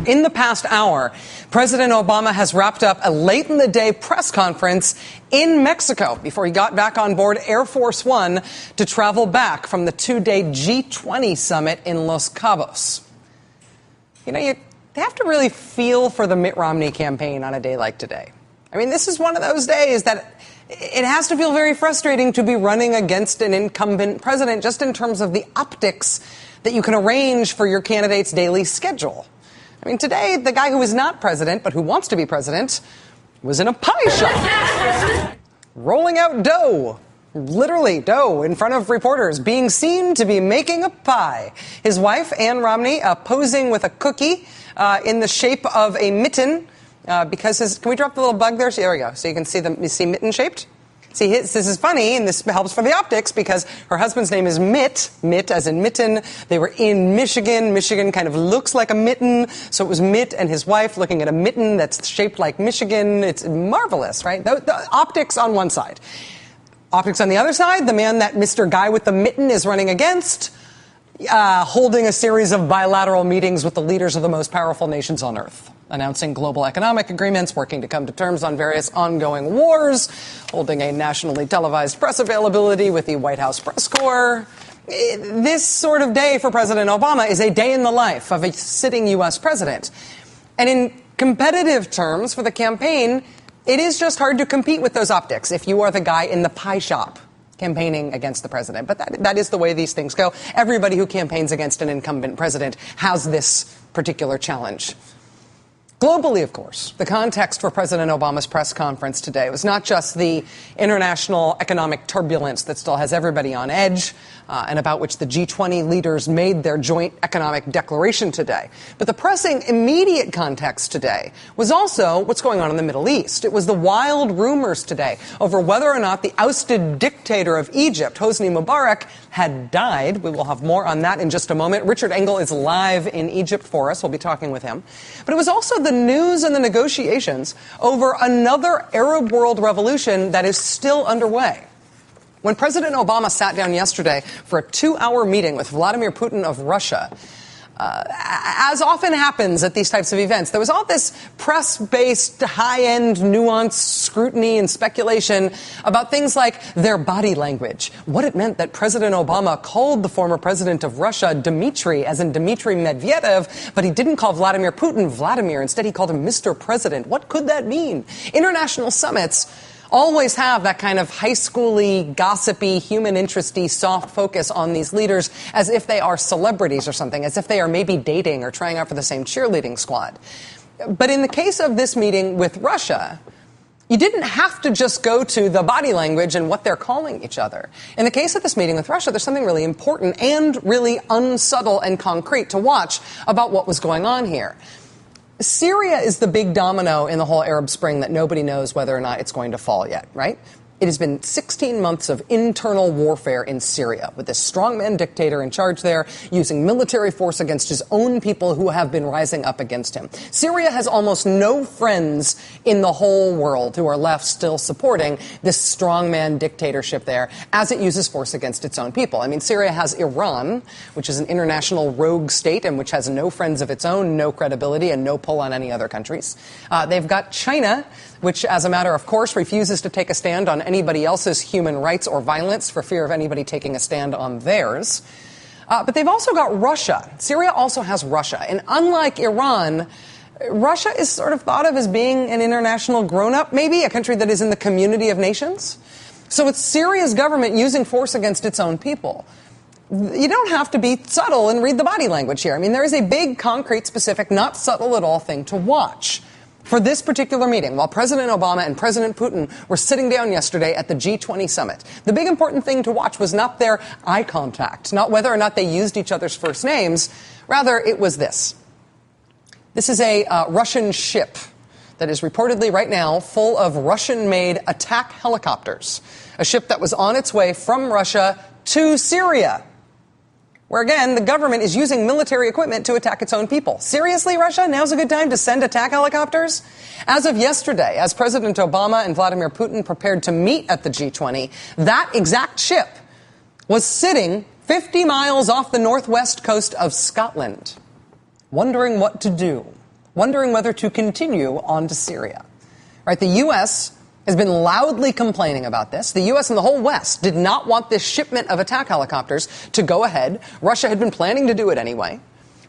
In the past hour, President Obama has wrapped up a late-in-the-day press conference in Mexico before he got back on board Air Force One to travel back from the two-day G20 summit in Los Cabos. You know, you have to really feel for the Mitt Romney campaign on a day like today. I mean, this is one of those days that it has to feel very frustrating to be running against an incumbent president just in terms of the optics that you can arrange for your candidate's daily schedule. I mean, today, the guy who is not president, but who wants to be president, was in a pie shop, rolling out dough, literally dough, in front of reporters, being seen to be making a pie. His wife, Ann Romney, posing with a cookie in the shape of a mitten, because can we drop the little bug there? There we go. So you can see mitten-shaped? See, this is funny, and this helps for the optics, because her husband's name is Mitt as in mitten. They were in Michigan. Michigan kind of looks like a mitten, so it was Mitt and his wife looking at a mitten that's shaped like Michigan. It's marvelous, right? The optics on one side. Optics on the other side, the man that Mr. Guy with the mitten is running against, holding a series of bilateral meetings with the leaders of the most powerful nations on earth, announcing global economic agreements, working to come to terms on various ongoing wars, holding a nationally televised press availability with the White House press corps. This sort of day for President Obama is a day in the life of a sitting U.S. president. And in competitive terms for the campaign, it is just hard to compete with those optics if you are the guy in the pie shop campaigning against the president. But that is the way these things go. Everybody who campaigns against an incumbent president has this particular challenge. Globally, of course, the context for President Obama's press conference today was not just the international economic turbulence that still has everybody on edge and about which the G20 leaders made their joint economic declaration today. But the pressing immediate context today was also what's going on in the Middle East. It was the wild rumors today over whether or not the ousted dictator of Egypt, Hosni Mubarak, had died. We will have more on that in just a moment. Richard Engel is live in Egypt for us. We'll be talking with him. But it was also the news and the negotiations over another Arab world revolution that is still underway. When President Obama sat down yesterday for a 2-hour meeting with Vladimir Putin of Russia, as often happens at these types of events, there was all this press-based, high-end, nuanced scrutiny and speculation about things like their body language, what it meant that President Obama called the former president of Russia Dmitry, as in Dmitry Medvedev, but he didn't call Vladimir Putin Vladimir. Instead, he called him Mr. President. What could that mean? International summits always have that kind of high schooly, gossipy, human interesty, soft focus on these leaders as if they are celebrities or something, as if they are maybe dating or trying out for the same cheerleading squad. But in the case of this meeting with Russia, you didn't have to just go to the body language and what they're calling each other. In the case of this meeting with Russia, there's something really important and really unsubtle and concrete to watch about what was going on here. Syria is the big domino in the whole Arab Spring that nobody knows whether or not it's going to fall yet, right? It has been 16 months of internal warfare in Syria, with this strongman dictator in charge there, using military force against his own people who have been rising up against him. Syria has almost no friends in the whole world who are left still supporting this strongman dictatorship there as it uses force against its own people. I mean, Syria has Iran, which is an international rogue state and which has no friends of its own, no credibility, and no pull on any other countries. They've got China, which, as a matter of course, refuses to take a stand on anybody else's human rights or violence for fear of anybody taking a stand on theirs. But they've also got Russia. Syria also has Russia. And unlike Iran, Russia is sort of thought of as being an international grown-up, maybe, a country that is in the community of nations. So it's Syria's government using force against its own people. You don't have to be subtle and read the body language here. I mean, there is a big, concrete, specific, not subtle at all thing to watch. For this particular meeting, while President Obama and President Putin were sitting down yesterday at the G20 summit, the big important thing to watch was not their eye contact, not whether or not they used each other's first names. Rather, it was this. This is a Russian ship that is reportedly right now full of Russian-made attack helicopters, a ship that was on its way from Russia to Syria, where, again, the government is using military equipment to attack its own people. Seriously, Russia? Now's a good time to send attack helicopters? As of yesterday, as President Obama and Vladimir Putin prepared to meet at the G20, that exact ship was sitting 50 miles off the northwest coast of Scotland, wondering what to do. wondering whether to continue on to Syria. Right, the U.S. has been loudly complaining about this. The U.S. and the whole West did not want this shipment of attack helicopters to go ahead. Russia had been planning to do it anyway.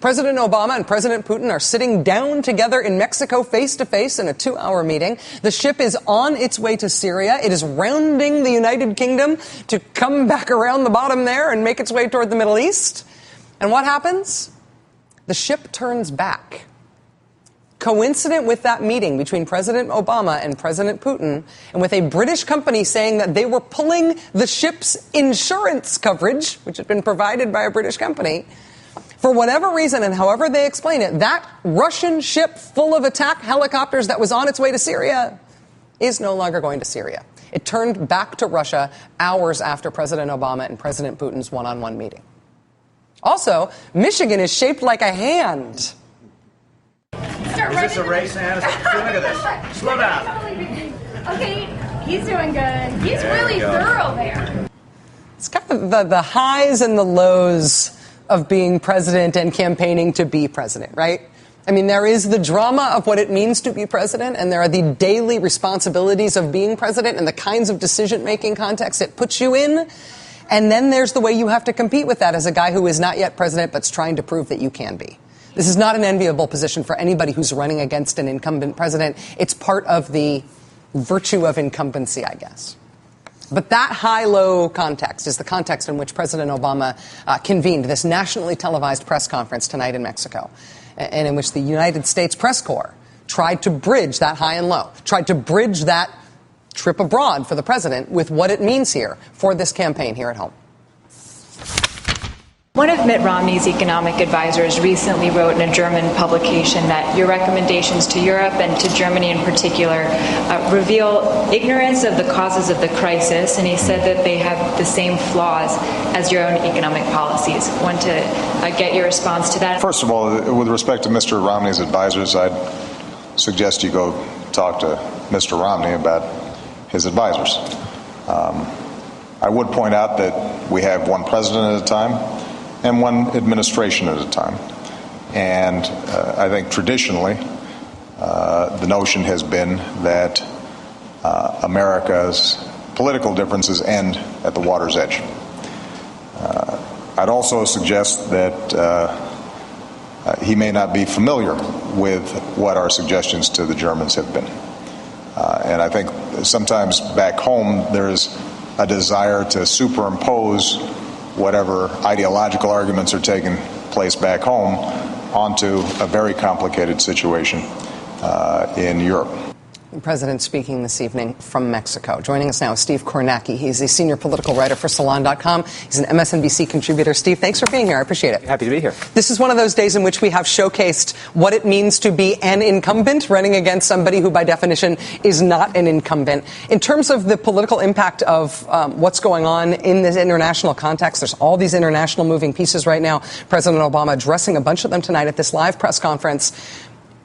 President Obama and President Putin are sitting down together in Mexico face-to-face in a 2-hour meeting. The ship is on its way to Syria. It is rounding the United Kingdom to come back around the bottom there and make its way toward the Middle East. And what happens? The ship turns back. Coincident with that meeting between President Obama and President Putin, and with a British company saying that they were pulling the ship's insurance coverage, which had been provided by a British company, for whatever reason and however they explain it, that Russian ship full of attack helicopters that was on its way to Syria is no longer going to Syria. It turned back to Russia hours after President Obama and President Putin's one-on-one meeting. Also, Michigan is shaped like a hand. Is this a race, Anna? Look at this. Slow down. Okay, he's doing good. He's really thorough there. It's kind of the highs and the lows of being president and campaigning to be president, right? I mean, there is the drama of what it means to be president, and there are the daily responsibilities of being president and the kinds of decision-making contexts it puts you in. And then there's the way you have to compete with that as a guy who is not yet president but's trying to prove that you can be. This is not an enviable position for anybody who's running against an incumbent president. It's part of the virtue of incumbency, I guess. But that high-low context is the context in which President Obama convened this nationally televised press conference tonight in Mexico, and in which the United States Press Corps tried to bridge that high and low, tried to bridge that trip abroad for the president with what it means here for this campaign here at home. One of Mitt Romney's economic advisors recently wrote in a German publication that your recommendations to Europe and to Germany in particular reveal ignorance of the causes of the crisis, and he said that they have the same flaws as your own economic policies. I want to get your response to that. First of all, with respect to Mr. Romney's advisors, I'd suggest you go talk to Mr. Romney about his advisors. I would point out that we have one president at a time and one administration at a time. And I think traditionally, the notion has been that America's political differences end at the water's edge. I'd also suggest that he may not be familiar with what our suggestions to the Germans have been. And I think sometimes back home there's a desire to superimpose whatever ideological arguments are taking place back home onto a very complicated situation in Europe. The president speaking this evening from Mexico. Joining us now is Steve Kornacki. He's a senior political writer for Salon.com. He's an MSNBC contributor. Steve, thanks for being here. I appreciate it. Happy to be here. This is one of those days in which we have showcased what it means to be an incumbent running against somebody who, by definition, is not an incumbent. In terms of the political impact of what's going on in this international context, there's all these international moving pieces right now. President Obama addressing a bunch of them tonight at this live press conference.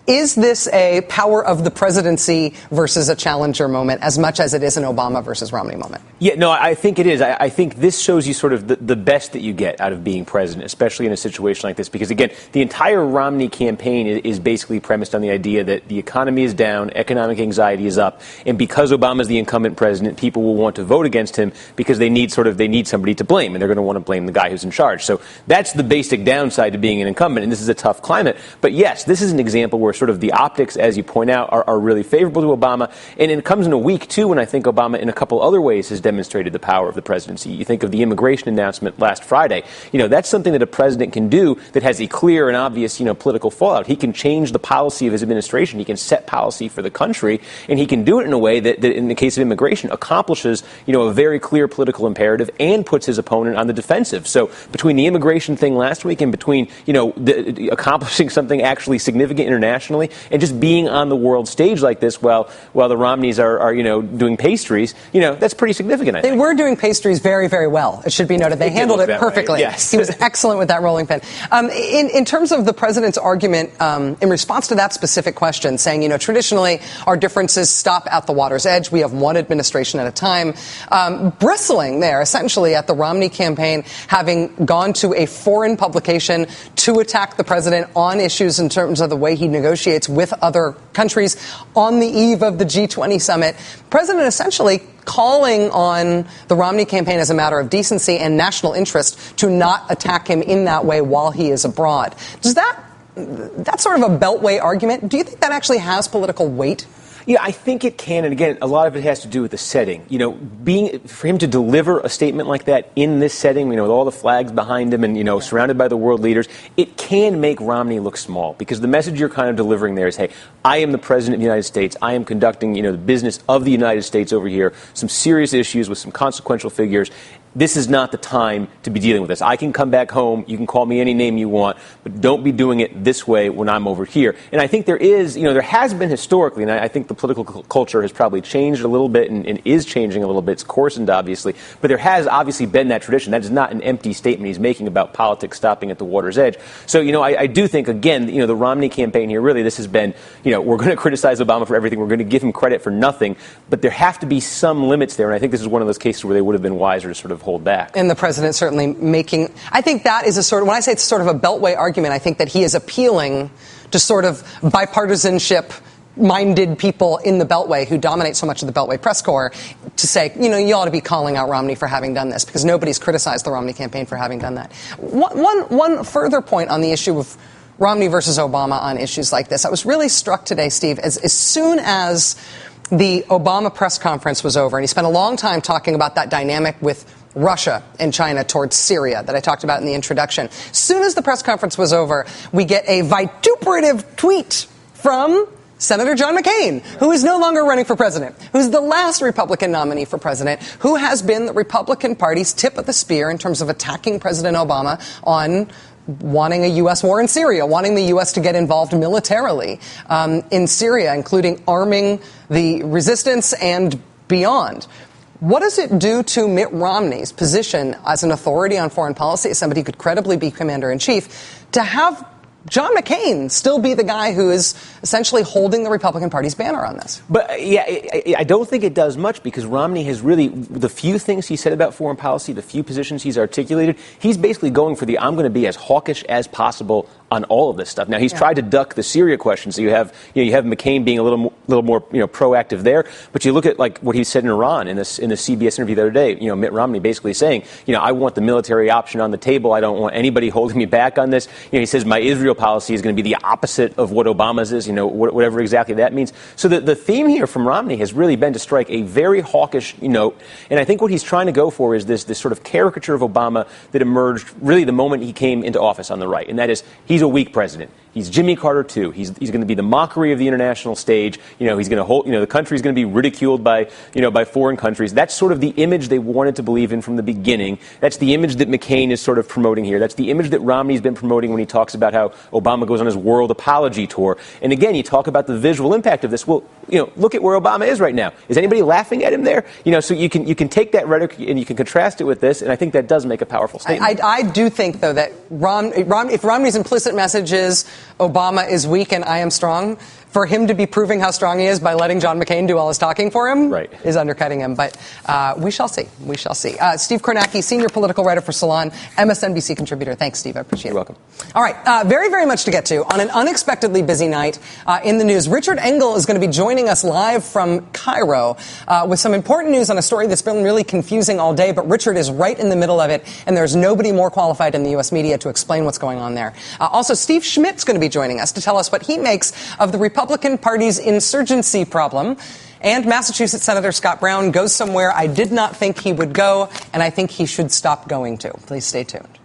Is this a power of the presidency versus a challenger moment as much as it is an Obama versus Romney moment? Yeah, no, I think it is. I think this shows you sort of the best that you get out of being president, especially in a situation like this. Because, again, the entire Romney campaign is basically premised on the idea that the economy is down, economic anxiety is up, and because Obama's the incumbent president, people will want to vote against him because they need somebody to blame, and they're going to want to blame the guy who's in charge. So that's the basic downside to being an incumbent, and this is a tough climate. But, yes, this is an example where sort of the optics, as you point out, are really favorable to Obama. And it comes in a week, too, when I think Obama, in a couple other ways, has demonstrated the power of the presidency. You think of the immigration announcement last Friday. You know, that's something that a president can do that has a clear and obvious, political fallout. He can change the policy of his administration. He can set policy for the country. And he can do it in a way that in the case of immigration, accomplishes, a very clear political imperative and puts his opponent on the defensive. So between the immigration thing last week and between, accomplishing something actually significant internationally, and just being on the world stage like this while the Romneys are doing pastries, that's pretty significant, I think. They were doing pastries very, very well. It should be noted. They handled it perfectly. Way. Yes. He was excellent with that rolling pin. In terms of the president's argument, in response to that specific question, saying, traditionally our differences stop at the water's edge. We have one administration at a time. Bristling there, essentially, at the Romney campaign having gone to a foreign publication to attack the president on issues in terms of the way he negotiated negotiates with other countries on the eve of the G20 summit. The president essentially calling on the Romney campaign as a matter of decency and national interest to not attack him in that way while he is abroad. Does that's sort of a beltway argument? Do you think that actually has political weight? Yeah, I think it can. And again, a lot of it has to do with the setting. For him to deliver a statement like that in this setting, with all the flags behind him and, surrounded by the world leaders, it can make Romney look small because the message you're kind of delivering there is, hey, I am the president of the United States. I am conducting, the business of the United States over here, some serious issues with some consequential figures. This is not the time to be dealing with this. I can come back home. You can call me any name you want, but don't be doing it this way when I'm over here. And I think there has been historically, and I think the political culture has probably changed a little bit and is changing a little bit. It's coarsened, obviously, but there has obviously been that tradition. That is not an empty statement he's making about politics stopping at the water's edge. So, I do think, again, the Romney campaign here, really, this has been, we're going to criticize Obama for everything. We're going to give him credit for nothing, but there have to be some limits there. And I think this is one of those cases where they would have been wiser to sort of hold back. And the president certainly I think that is when I say it's sort of a beltway argument, I think that he is appealing to sort of bipartisanship-minded people in the beltway who dominate so much of the beltway press corps to say, you ought to be calling out Romney for having done this because nobody's criticized the Romney campaign for having done that. One further point on the issue of Romney versus Obama on issues like this. I was really struck today, Steve, as soon as the Obama press conference was over, and he spent a long time talking about that dynamic with Russia and China towards Syria that I talked about in the introduction. As soon as the press conference was over, we get a vituperative tweet from Senator John McCain, who is no longer running for president, who's the last Republican nominee for president, who has been the Republican Party's tip of the spear in terms of attacking President Obama on wanting a U.S. war in Syria, wanting the U.S. to get involved militarily in Syria, including arming the resistance and beyond. What does it do to Mitt Romney's position as an authority on foreign policy, as somebody who could credibly be commander-in-chief, to have John McCain still be the guy who is essentially holding the Republican Party's banner on this? But, I don't think it does much because Romney has really, the few things he said about foreign policy, the few positions he's articulated, he's basically going for I'm going to be as hawkish as possible on all of this stuff. Now, he's tried to duck the Syria question, so you have McCain being a little more proactive there. But you look at what he said in Iran in the CBS interview the other day. Mitt Romney basically saying, I want the military option on the table. I don't want anybody holding me back on this. He says my Israel policy is going to be the opposite of what Obama's is. Whatever exactly that means. So the theme here from Romney has really been to strike a very hawkish note. And I think what he's trying to go for is this sort of caricature of Obama that emerged really the moment he came into office on the right, and that is he's a weak president. He's Jimmy Carter, too. He's going to be the mockery of the international stage. He's going to hold, the country's going to be ridiculed by foreign countries. That's sort of the image they wanted to believe in from the beginning. That's the image that McCain is sort of promoting here. That's the image that Romney's been promoting when he talks about how Obama goes on his world apology tour. And again, you talk about the visual impact of this. Well, look at where Obama is right now. Is anybody laughing at him there? So you can take that rhetoric and you can contrast it with this, and I think that does make a powerful statement. I do think, though, that if Romney's implicit message is Obama is weak and I am strong, for him to be proving how strong he is by letting John McCain do all his talking for him is undercutting him. But we shall see. We shall see. Steve Kornacki, senior political writer for Salon, MSNBC contributor. Thanks, Steve. I appreciate it. You're welcome. All right. Very, very much to get to. On an unexpectedly busy night in the news, Richard Engel is going to be joining us live from Cairo with some important news on a story that's been really confusing all day. But Richard is right in the middle of it, and there's nobody more qualified in the U.S. media to explain what's going on there. Also, Steve Schmidt's going to be joining us to tell us what he makes of the Republican Party's insurgency problem. And Massachusetts Senator Scott Brown goes somewhere I did not think he would go, and I think he should stop going to. Please stay tuned.